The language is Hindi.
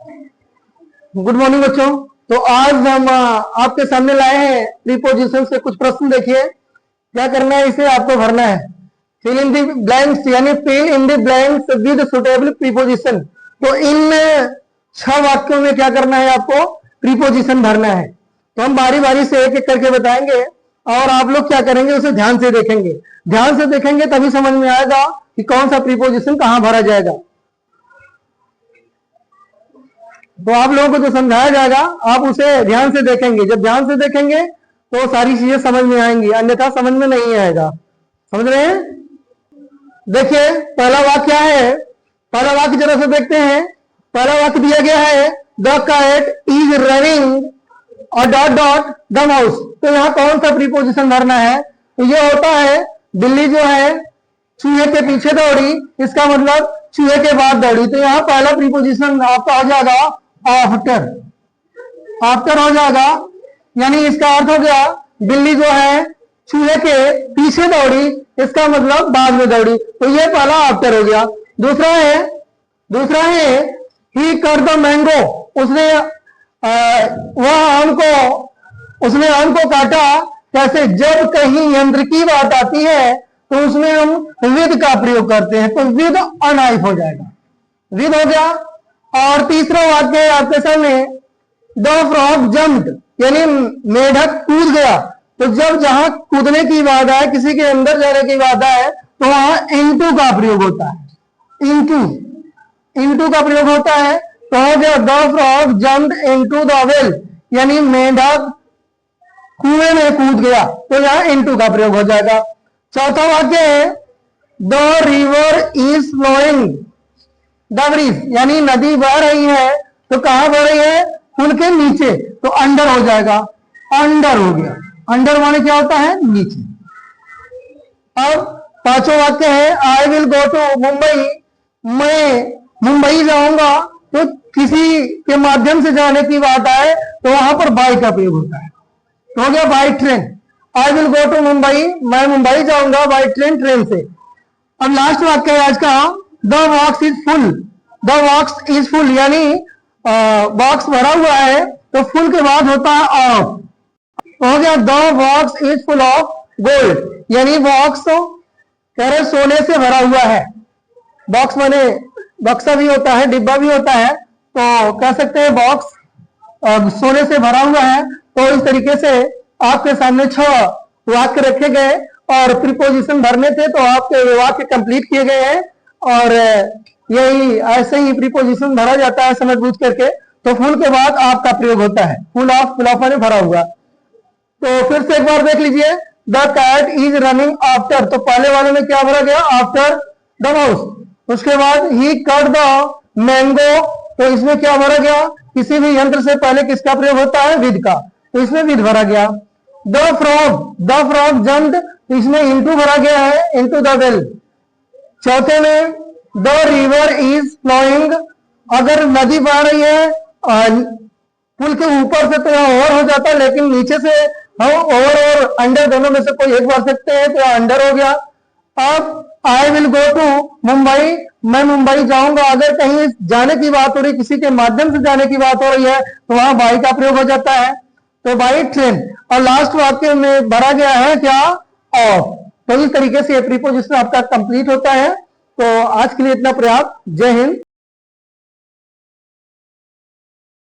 गुड मॉर्निंग बच्चों। तो आज हम आपके सामने लाए हैं प्रीपोजिशन से कुछ प्रश्न। देखिए क्या करना है, इसे आपको भरना है। फिल इन द ब्लैंक्स, यानी fill in the blanks with suitable preposition. तो इन 6 वाक्यों में क्या करना है, आपको प्रीपोजिशन भरना है। तो हम बारी बारी से एक एक करके बताएंगे और आप लोग क्या करेंगे, उसे ध्यान से देखेंगे। ध्यान से देखेंगे तभी समझ में आएगा कि कौन सा प्रीपोजिशन कहां भरा जाएगा। तो आप लोगों को जो समझाया जाएगा आप उसे ध्यान से देखेंगे। जब ध्यान से देखेंगे तो सारी चीजें समझ में आएंगी, अन्यथा समझ में नहीं आएगा। समझ रहे हैं? देखिए पहला वाक्य क्या है, पहला वाक्य जरा से देखते हैं। पहला वाक्य दिया गया है द कैट इज रनिंग और डॉट डॉट द माउस। तो यहाँ कौन सा प्रीपोजिशन भरना है? तो ये होता है बिल्ली जो है चूहे के पीछे दौड़ी, इसका मतलब चूहे के बाद दौड़ी। तो यहाँ पहला प्रीपोजिशन आपका हो जाएगा आफ्टर। आफ्टर हो जाएगा, यानी इसका अर्थ हो गया बिल्ली जो है चूहे के पीछे दौड़ी, इसका मतलब बाद में दौड़ी। तो ये पहला आफ्टर हो गया। दूसरा है ही कट द मैंगो। उसने उसने आम को काटा। कैसे? जब कहीं यंत्र की बात आती है तो उसमें हम विद का प्रयोग करते हैं, तो विद अ नाइफ हो जाएगा, विद हो गया। और तीसरा वाक्य है आपके सामने द फ्रॉग जम्प्ड, यानी मेढक कूद गया। तो जब जहां कूदने की बात है, किसी के अंदर जाने की बात है, तो वहां इनटू का प्रयोग होता है। इनटू का प्रयोग होता है। तो हो गया the frog jumped into the well, यानी मेढक कुएं में कूद गया। तो यहां इनटू का प्रयोग हो जाएगा। चौथा वाक्य है the river is flowing the bridge, यानी नदी बह रही है। तो कहां बह रही है? पुल के नीचे। तो अंडर हो जाएगा, अंडर हो गया। अंडर माने क्या होता है? नीचे। अब पांचवा वाक्य है I will go to Mumbai, मैं मुंबई जाऊंगा। तो किसी के माध्यम से जाने की बात आए तो वहां पर बाई का प्रयोग होता है। तो हो गया by train. I will go to Mumbai, मैं मुंबई जाऊंगा बाई ट्रेन, ट्रेन से। अब लास्ट वाक्य है आज का the box is full. The box is full, यानी बॉक्स भरा हुआ है तो फुल के बाद होता है ऑफ। हो गया the box is full of gold, यानी बॉक्स कह रहे सोने से भरा हुआ है। बॉक्स माने बक्सा भी होता है, डिब्बा भी होता है, तो कह सकते हैं बॉक्स सोने से भरा हुआ है। तो इस तरीके से आपके सामने 6 वाक्य रखे गए और प्रीपोजिशन भरने थे, तो आपके वाक्य कंप्लीट किए गए हैं। और यही ऐसे ही प्रीपोजिशन भरा जाता है समझ बूझ करके। तो फुल के बाद आपका प्रयोग होता है, फुल ऑफ ने भरा हुआ। तो फिर से एक बार देख लीजिए the cat is running after. तो पहले वाले में क्या भरा गया? After the mouse. उसके बाद ही कट द मैंगो, तो इसमें क्या भरा गया? किसी भी यंत्र से पहले किसका प्रयोग होता है? विद का, तो इसमें विद भरा गया। द फ्रॉग जम्प्ड, तो इसमें इनटू भरा गया है, इनटू द वेल। चौथे में द रिवर इज फ्लोइंग, अगर नदी बह रही है पुल के ऊपर से तो यहाँ ओवर हो जाता है, लेकिन नीचे से हम ओवर और अंडर दोनों में से कोई एक भर सकते हैं, तो अंडर हो गया। अब I will go to Mumbai, मैं मुंबई जाऊंगा। अगर कहीं जाने की बात हो रही, किसी के माध्यम से जाने की बात हो रही है, तो वहां बाई का प्रयोग हो जाता है, तो बाई ट्रेन। और लास्ट वाक्य में भरा गया है क्या? ऑफ। तो इस तरीके से ये प्रीपोजिशन आपका कंप्लीट होता है। तो आज के लिए इतना पर्याप्त। जय हिंद।